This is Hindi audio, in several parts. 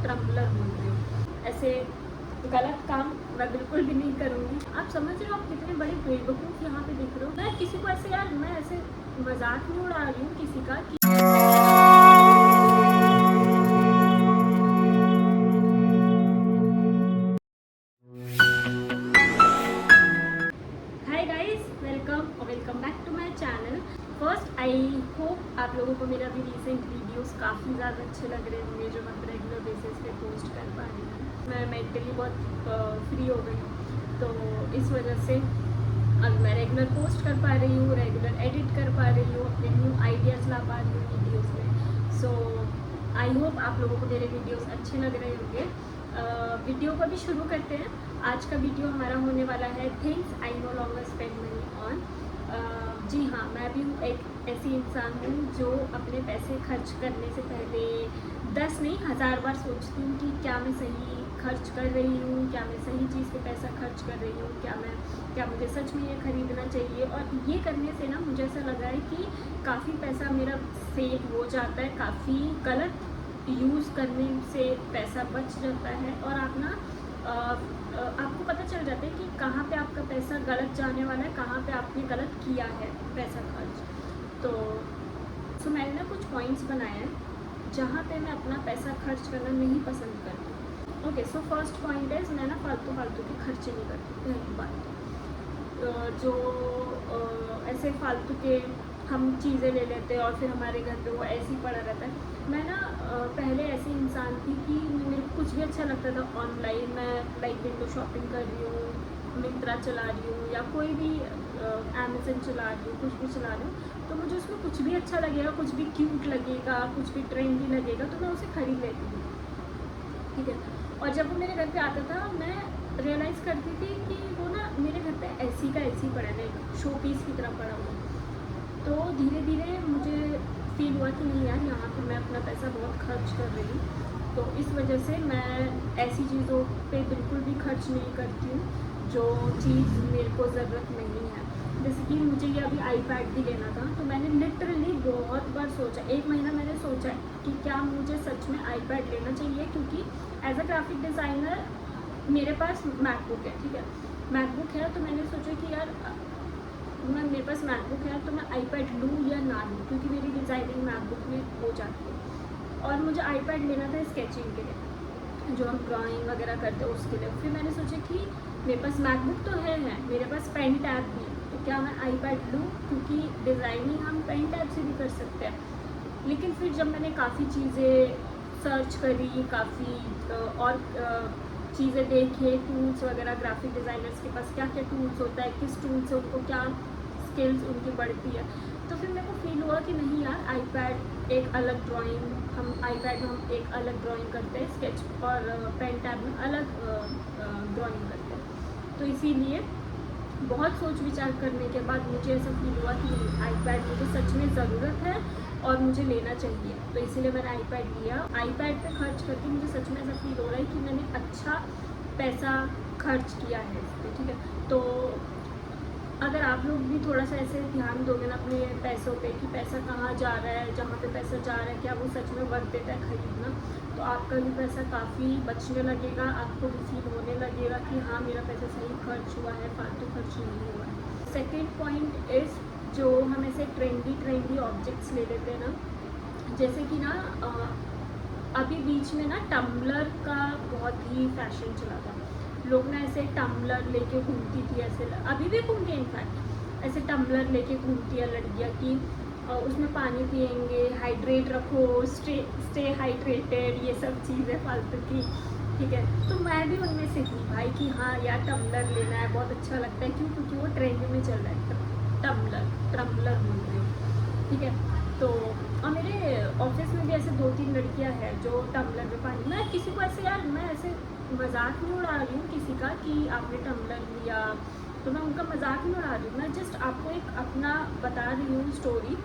टम्बलर बोल रही हूँ। ऐसे गलत काम मैं बिल्कुल भी नहीं करूँगी। आप समझ रहे हो आप कितने बड़े बेवकूफ़ यहाँ पे दिख रहे हो। मैं किसी को ऐसे यार मैं ऐसे मजाक नहीं उड़ा रही हूँ किसी का कि hi guys, welcome back to my channel. First I hope आप लोगों को मेरा भी रिसेंट वीडियोस काफ़ी ज़्यादा अच्छे लग रहे होंगे जो मैं रेगुलर बेसिस पे पोस्ट कर पा रही हूँ। मैं मेंटली बहुत फ्री हो गई हूँ, तो इस वजह से अब मैं रेगुलर पोस्ट कर पा रही हूँ, रेगुलर एडिट कर पा रही हूँ, अपने न्यू आइडियाज़ ला पा रही हूँ वीडियोज़ में। सो आई होप आप लोगों को मेरे वीडियोज़ अच्छे लग रहे होंगे। वीडियो को भी शुरू करते हैं। आज का वीडियो हमारा होने वाला है things I no longer spend money on. जी हाँ, मैं भी एक ऐसी इंसान हूँ जो अपने पैसे खर्च करने से पहले 10 नहीं 1000 बार सोचती हूँ कि क्या मैं सही खर्च कर रही हूँ, क्या मैं सही चीज़ पे पैसा खर्च कर रही हूँ, क्या मुझे सच में ये खरीदना चाहिए। और ये करने से ना मुझे ऐसा लगा है कि काफ़ी पैसा मेरा सेव हो जाता है, काफ़ी गलत यूज़ करने से पैसा बच जाता है और आप ना आपको पता चल जाता है कि कहाँ पे आपका पैसा गलत जाने वाला है, कहाँ पे आपने गलत किया है पैसा खर्च। तो मैंने ना कुछ पॉइंट्स बनाए हैं जहाँ पे मैं अपना पैसा खर्च करना नहीं पसंद करती। ओके, सो फर्स्ट पॉइंट है मैं ना फालतू के खर्चे नहीं करती। पहली बात जो ऐसे फालतू के हम चीज़ें ले लेते हैं और फिर हमारे घर पे वो ऐसे ही पड़ा रहता है। मैं ना पहले ऐसी इंसान थी कि मेरे को कुछ भी अच्छा लगता था ऑनलाइन, मैं लाइक विंडो शॉपिंग कर रही हूँ, मिंत्रा चला रही हूँ या कोई भी अमेज़न चला रही हूँ, कुछ भी चला रही हूँ, तो मुझे उसमें कुछ भी अच्छा लगेगा, कुछ भी क्यूट लगेगा, कुछ भी ट्रेंडी लगेगा, तो मैं उसे खरीद लेती थी। ठीक है, और जब वो मेरे घर पे आता था मैं रियलाइज़ करती थी कि वो ना मेरे घर पे ऐसी का ऐसी पड़ा है, शो पीस की तरह पड़ा हुआ। तो धीरे धीरे मुझे फील हुआ कि नहीं यार, यहाँ पे मैं अपना पैसा बहुत खर्च कर रही हूँ, तो इस वजह से मैं ऐसी चीज़ों पे बिल्कुल भी खर्च नहीं करती हूँ जो चीज़ मेरे को ज़रूरत नहीं है। जैसे कि मुझे ये अभी आईपैड भी लेना था, तो मैंने लिटरली बहुत बार सोचा, 1 महीना मैंने सोचा कि क्या मुझे सच में आईपैड लेना चाहिए, क्योंकि एज अ ग्राफिक डिज़ाइनर मेरे पास मैकबुक है। ठीक है, मैकबुक है, तो मैंने सोचा कि यार मेरे पास मैकबुक है तो मैं आईपैड लूँ या ना लूँ, क्योंकि मेरी डिज़ाइनिंग मैकबुक में हो जाती है। और मुझे आईपैड लेना था स्केचिंग के लिए, जो हम ड्राइंग वगैरह करते हैं उसके लिए। फिर मैंने सोचा कि मेरे पास मैकबुक तो है मेरे पास पेन टैब भी है, तो क्या मैं आईपैड लूँ, क्योंकि डिज़ाइनिंग हम पेन टैब से भी कर सकते हैं। लेकिन फिर जब मैंने काफ़ी चीज़ें सर्च करी, काफ़ी और चीज़ें देखे, टूल्स वगैरह, ग्राफिक डिज़ाइनर्स के पास क्या क्या टूल्स होता है, किस टूल से उनको क्या स्किल्स उनकी बढ़ती है, तो फिर मेरे को फील हुआ कि नहीं यार, आईपैड एक अलग ड्राइंग, हम आईपैड में हम एक अलग ड्राइंग करते हैं, स्केच और पेन टैब में अलग ड्राइंग करते हैं। तो इसीलिए बहुत सोच विचार करने के बाद मुझे ऐसा फील हुआ कि आईपैड मुझे सच में ज़रूरत है और मुझे लेना चाहिए, तो इसीलिए मैंने आईपैड लिया। आईपैड पे खर्च करके मुझे सच में ऐसा फील हो रहा है कि मैंने अच्छा पैसा खर्च किया है इस पर। ठीक है, तो अगर आप लोग भी थोड़ा सा ऐसे ध्यान दोगे ना अपने पैसों पे कि पैसा कहाँ जा रहा है, जहाँ पे पैसा जा रहा है क्या वो सच में वर्थ इट है खरीदना, तो आपका भी पैसा काफ़ी बचने लगेगा, आपको भी फील होने लगेगा कि हाँ मेरा पैसा सही खर्च हुआ है, फालतू खर्च नहीं हुआ है। सेकेंड पॉइंट इज़ जो हम ऐसे ट्रेंडी ऑब्जेक्ट्स ले लेते हैं ना, जैसे कि ना अभी बीच में ना टम्बलर का बहुत ही फैशन चला था। लोग ना ऐसे टम्बलर लेके घूमती थी, ऐसे अभी भी घूमती है इनफैक्ट, ऐसे टम्बलर लेके घूमती है लड़कियाँ की उसमें पानी पियेंगे, हाइड्रेट रखो, स्टे हाइड्रेटेड, ये सब चीज़ें फालतू की। ठीक है, तो मैं भी उनमें से थी भाई कि हाँ यार टम्बलर लेना है, बहुत अच्छा लगता है, क्यों, क्योंकि वो ट्रेंड में चल रहा है टम्बलर बोल रही हूँ। ठीक है, तो और मेरे ऑफिस में भी ऐसे 2-3 लड़कियां हैं जो टम्बलर में पानी, मैं किसी को ऐसे यार मैं ऐसे मजाक नहीं उड़ा रही हूँ किसी का कि आपने टम्बलर लिया, तो मैं उनका मजाक नहीं उड़ा रही हूँ, मैं जस्ट आपको एक अपना बता रही हूँ स्टोरी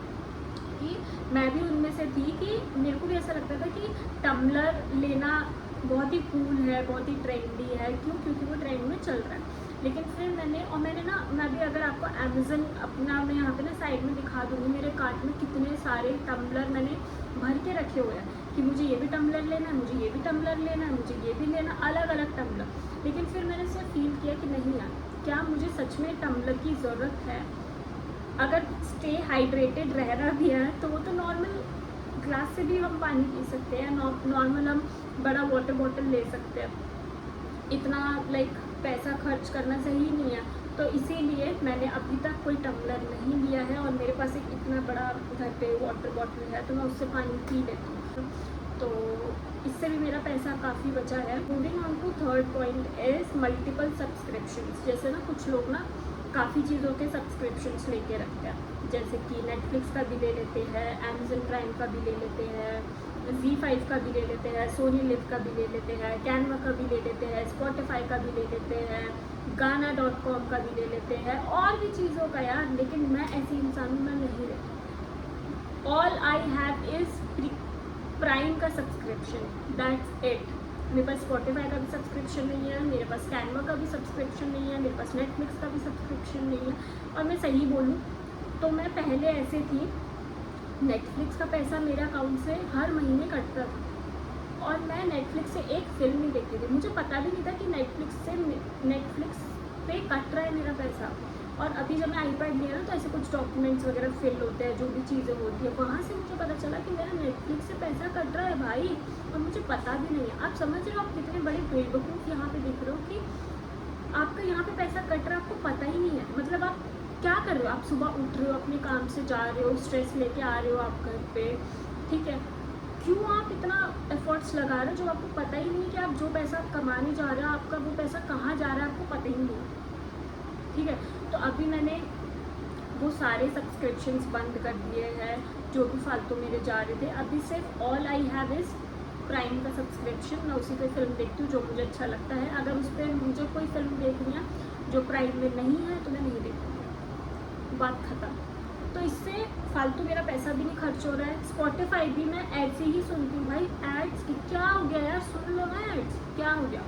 कि मैं भी उनमें से थी कि मेरे को भी ऐसा लगता था कि टम्बलर लेना बहुत ही कूल है, बहुत ही ट्रेंडी है, क्यों, क्योंकि वो ट्रेंड में चल रहा है। लेकिन फिर मैंने ना, मैं भी अगर आपको अमेज़न अपना मैं यहाँ पे ना साइड में दिखा दूँगी, मेरे कार्ट में कितने सारे टम्बलर मैंने भर के रखे हुए हैं, कि मुझे ये भी टम्बलर लेना है, मुझे ये भी टम्बलर लेना है, मुझे ये भी लेना, अलग अलग टम्बलर। लेकिन फिर मैंने से फील किया कि नहीं यार, क्या मुझे सच में टम्बलर की ज़रूरत है? अगर स्टे हाइड्रेटेड रहना भी है तो वो तो नॉर्मल ग्लास से भी हम पानी पी सकते हैं, नॉर्मल हम बड़ा वाटर बॉटल ले सकते हैं। इतना लाइक पैसा खर्च करना सही नहीं है। तो इसीलिए मैंने अभी तक कोई टम्बलर नहीं लिया है, और मेरे पास एक इतना बड़ा घर पे वाटर बॉटल है तो मैं उससे पानी पी लेती हूँ, तो इससे भी मेरा पैसा काफ़ी बचा है। Moving on to third point is multiple subscriptions. जैसे ना कुछ लोग ना काफ़ी चीज़ों के सब्सक्रिप्शंस लेके रखते हैं, जैसे कि नेटफ्लिक्स का भी ले लेते हैं, अमेजन प्राइम का भी ले लेते हैं, Z5 का भी ले लेते हैं, सोनी लिव का भी ले लेते हैं, कैनवा का भी ले लेते हैं, स्पॉटिफाई का भी ले लेते हैं, गाना.com का भी ले लेते हैं, और भी चीज़ों का यार। लेकिन मैं ऐसी इंसान हूँ, मैं नहीं लेती। All I have is prime का सब्सक्रिप्शन, दैट्स इट। मेरे पास स्पॉटिफाई का भी सब्सक्रिप्शन नहीं है, मेरे पास कैनवा का भी सब्सक्रिप्शन नहीं है, मेरे पास नेटफ्लिक्स का भी सब्सक्रिप्शन नहीं है। और मैं सही बोलूँ तो मैं पहले ऐसे थी, नेटफ्लिक्स का पैसा मेरे अकाउंट से हर महीने कटता था, और मैं नेटफ्लिक्स से एक फिल्म नहीं देखती थी। मुझे पता भी नहीं था कि नेटफ्लिक्स पे कट रहा है मेरा पैसा। और अभी जब मैं आईपैड लिया ना, तो ऐसे कुछ डॉक्यूमेंट्स वगैरह फिल होते हैं, जो भी चीज़ें होती है, वहाँ से मुझे पता चला कि मेरा नेटफ्लिक्स से पैसा कट रहा है भाई, और मुझे पता भी नहीं है। आप समझ रहे हो, आप कितने बड़े बेवकूफ़ यहाँ पे दिख रहे हो कि आपका यहाँ पे पैसा कट रहा है, आपको पता ही नहीं है। मतलब आप क्या कर रहे हो? आप सुबह उठ रहे हो, अपने काम से जा रहे हो, स्ट्रेस लेके आ रहे हो आप घर पे, ठीक है, क्यों आप इतना एफर्ट्स लगा रहे हो जो आपको पता ही नहीं है कि आप जो पैसा कमाने जा रहे हो, आपका वो पैसा कहाँ जा रहा है, आपको पता ही नहीं है, ठीक है। तो अभी मैंने वो सारे सब्सक्रिप्शंस बंद कर दिए हैं जो भी फालतू मेरे जा रहे थे। अभी सिर्फ all I have is prime का सब्सक्रिप्शन। मैं उसी पे फिल्म देखती हूँ जो मुझे अच्छा लगता है। अगर उस पर मुझे कोई फिल्म देखनी है जो प्राइम में नहीं है तो मैं नहीं देखूँगी, बात ख़त्म। तो इससे फालतू मेरा पैसा भी नहीं खर्च हो रहा है। स्पॉटिफाई भी मैं ऐसे ही सुनती हूँ भाई, एड्स की क्या हो गया यार, सुन लो ना एड्स, क्या हो गया?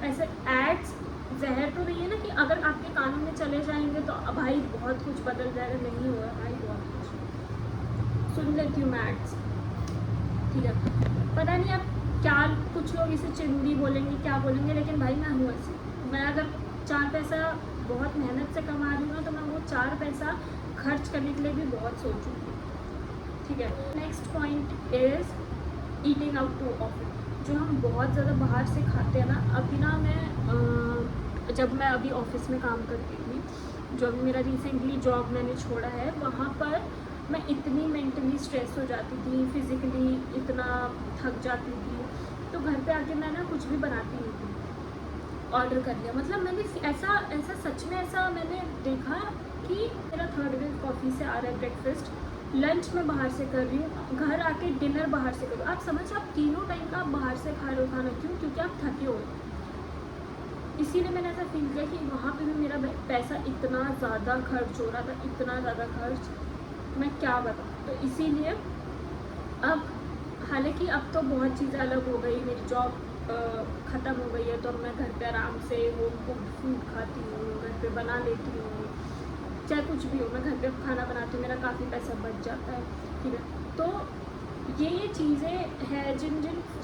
ऐसे एड्स जहर तो नहीं है ना कि अगर आपके कानों में चले जाएंगे तो भाई बहुत कुछ बदल जाएगा, नहीं हुआ भाई, बहुत कुछ सुन लेती हूँ मैं एड्स, ठीक है। पता नहीं अब क्या, कुछ लोग इसे चिंदी बोलेंगे, क्या बोलेंगे, लेकिन भाई मैं हूँ ऐसी। मैं अगर 4 पैसा बहुत मेहनत से कमा रही हूँ ना, तो मैं वो 4 पैसा खर्च करने के लिए भी बहुत सोचूंगी, ठीक है। Next point is eating out too often. जो हम बहुत ज़्यादा बाहर से खाते हैं ना, अभी ना मैं जब मैं अभी ऑफिस में काम करती थी, जो अभी मेरा रिसेंटली जॉब मैंने छोड़ा है, वहाँ पर मैं इतनी मेंटली स्ट्रेस हो जाती थी, फिज़िकली इतना थक जाती थी, तो घर पे आके मैं ना कुछ भी बनाती नहीं थी, ऑर्डर कर लिया। मतलब मैंने ऐसा सच में ऐसा मैंने देखा कि मेरा 3rd वेव कॉफ़ी से आ रहा है ब्रेकफास्ट, लंच मैं बाहर से कर रही हूँ, घर आके डिनर बाहर से कर रही हूँ। आप समझ, आप तीनों टाइम का आप बाहर से खा रहे हो खाना, क्यों? क्योंकि आप थके हो। इसीलिए मैंने ऐसा फील किया कि वहाँ पे भी मेरा पैसा इतना ज़्यादा खर्च हो रहा था, इतना ज़्यादा खर्च, मैं क्या बताऊँ। तो इसीलिए अब, हालांकि अब तो बहुत चीज़ें अलग हो गई, मेरी जॉब ख़त्म हो गई है, तो अब मैं घर पे आराम से होम कुक्ड फूड खाती हूँ, घर पे बना लेती हूँ, चाहे कुछ भी हो, मैं घर पे खाना बनाती हूँ, मेरा काफ़ी पैसा बच जाता है, ठीक है। तो ये चीज़ें हैं जिन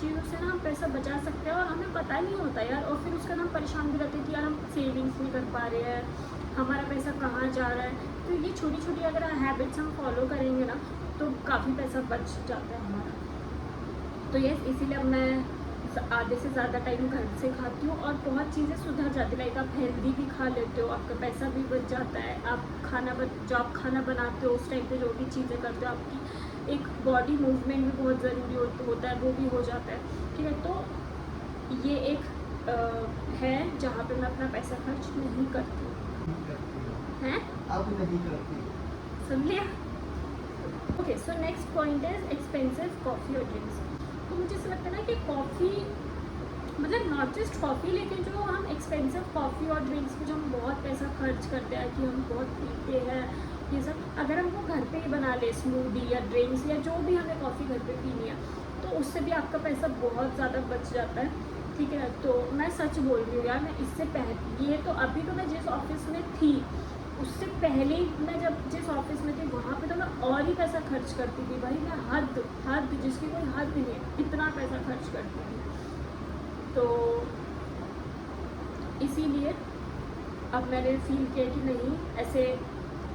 चीज़ों से ना हम पैसा बचा सकते हैं, और हमें पता नहीं होता यार। और फिर उसका हम परेशान भी रहते हैं कि यार हम सेविंग्स नहीं कर पा रहे हैं, हमारा पैसा कहाँ जा रहा है। तो ये छोटी छोटी अगर हैबिट्स हम फॉलो करेंगे ना, तो काफ़ी पैसा बच जाता है हमारा। तो ये इसीलिए अब मैं आधे से ज़्यादा टाइम घर से खाती हूँ, और बहुत चीज़ें सुधर जाती है। लाइक आप हेल्दी भी खा लेते हो, आपका पैसा भी बच जाता है, आप जो आप खाना बनाते हो उस टाइम पे जो भी चीज़ें करते हो, आपकी एक बॉडी मूवमेंट भी बहुत ज़रूरी होता है, वो भी हो जाता है, ठीक है। तो ये एक है जहाँ पे मैं अपना पैसा खर्च नहीं करती हैं, अब नहीं करती, सुन लिया। Okay, so next point is expensive coffee और ड्रिंक्स। तो मुझे ऐसा लगता है ना कि कॉफ़ी, मतलब नॉट जस्ट कॉफ़ी, लेकिन जो हम एक्सपेंसिव कॉफ़ी और ड्रिंक्स पे जो हम बहुत पैसा खर्च करते हैं, कि हम बहुत पीते हैं ये सब, अगर हम वो घर पे ही बना ले, स्मूदी या ड्रिंक्स या जो भी हमें कॉफ़ी घर पे पीनी है, तो उससे भी आपका पैसा बहुत ज़्यादा बच जाता है, ठीक है। तो मैं सच बोल रही हूँ यार, मैं इससे पहले, ये तो अभी तो मैं जिस ऑफिस में थी उससे पहले मैं जब जिस ऑफिस में थी वहाँ पे तो मैं और ही पैसा खर्च करती थी भाई, मैं हद जिसकी कोई हद नहीं है, इतना पैसा खर्च करती थी। तो इसीलिए अब मैंने फील किया कि नहीं, ऐसे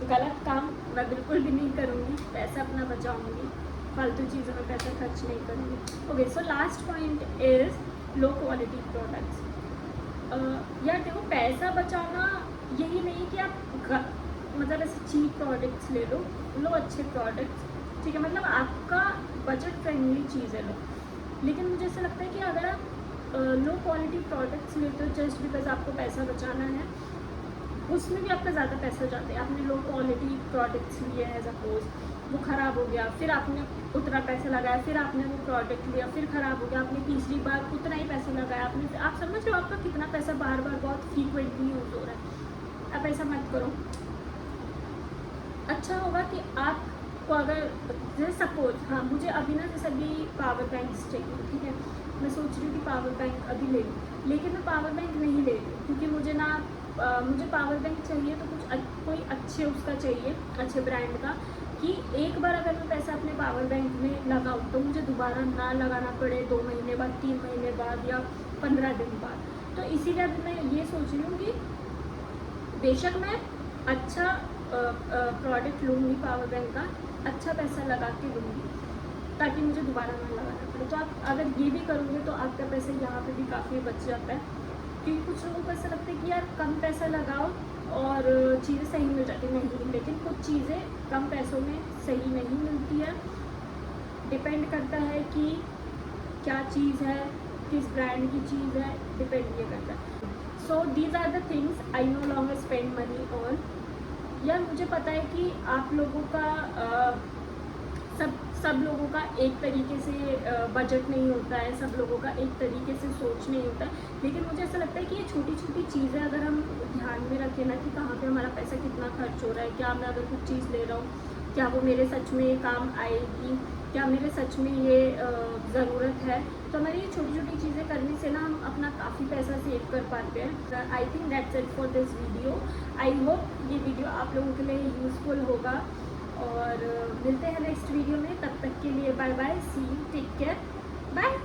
गलत काम मैं बिल्कुल भी नहीं करूँगी, पैसा अपना बचाऊँगी, फालतू चीज़ों में पैसा खर्च नहीं करूँगी। Okay, so last point is low quality products. यार देखो, पैसा बचाना यही नहीं कि आप मतलब ऐसे चीप प्रोडक्ट्स ले लो अच्छे प्रोडक्ट्स, ठीक है, मतलब आपका बजट फ्रेंडली चीज़ है लो। लेकिन मुझे ऐसा लगता है कि अगर आप लो क्वालिटी प्रोडक्ट्स लेते हो जस्ट बिकॉज आपको पैसा बचाना है, उसमें भी आपका ज़्यादा पैसा जाता है। आपने लो क्वालिटी प्रोडक्ट्स लिए हैं, सपोज वो ख़राब हो गया, फिर आपने उतना पैसा लगाया, फिर आपने वो प्रोडक्ट लिया, फिर ख़राब हो गया, आपने तीसरी बार उतना ही पैसा लगाया, आपने, आप समझ रहे हो आपका कितना पैसा बार बार बहुत फ्रीक्वेंटली यूज़ हो रहा है। आप ऐसा मत करो। अच्छा होगा कि आपको अगर जैसे सपोज, हाँ मुझे अभी ना जैसे अभी पावर बैंक चाहिए, ठीक है, मैं सोच रही हूँ कि पावर बैंक अभी ले लूँ, लेकिन मैं पावर बैंक नहीं ले रही क्योंकि मुझे ना मुझे पावर बैंक चाहिए तो कोई अच्छे उसका चाहिए, अच्छे ब्रांड का, कि एक बार अगर मैं पैसा अपने पावर बैंक में लगाऊँ तो मुझे दोबारा ना लगाना पड़े 2 महीने बाद, 3 महीने बाद या 15 दिन बाद। तो इसीलिए अभी मैं ये सोच रही हूँ कि बेशक मैं अच्छा प्रोडक्ट लूँगी पावर बैंक का, अच्छा पैसा लगा के लूँगी ताकि मुझे दोबारा ना लगाना पड़े। तो आप अगर ये भी करोगे तो आपका पैसा यहाँ पे भी काफ़ी बच जाता है, क्योंकि कुछ लोगों को ऐसा लगता है कि यार कम पैसा लगाओ और चीज़ें सही मिल जाती नहीं, लेकिन कुछ चीज़ें कम पैसों में सही नहीं मिलती है। डिपेंड करता है कि क्या चीज़ है, किस ब्रांड की चीज़ है, डिपेंड ये करता है। So these are the things I no longer spend money on. यार मुझे पता है कि आप लोगों का सब लोगों का एक तरीके से बजट नहीं होता है, सब लोगों का एक तरीके से सोच नहीं होता है, लेकिन मुझे ऐसा लगता है कि ये छोटी छोटी चीज़ें अगर हम ध्यान में रखें ना कि कहाँ पे हमारा पैसा कितना खर्च हो रहा है, क्या मैं अगर कुछ चीज़ ले रहा हूँ क्या वो मेरे सच में काम आएगी, क्या मेरे सच में ये ज़रूरत है, तो हमारी ये छोटी छोटी चीज़ें करने से ना हम अपना काफ़ी पैसा सेव कर पाते हैं। I think that's it for this video. I hope ये वीडियो आप लोगों के लिए यूज़फुल होगा और मिलते हैं नेक्स्ट वीडियो में। तब तक के लिए bye bye, see you, take care, bye.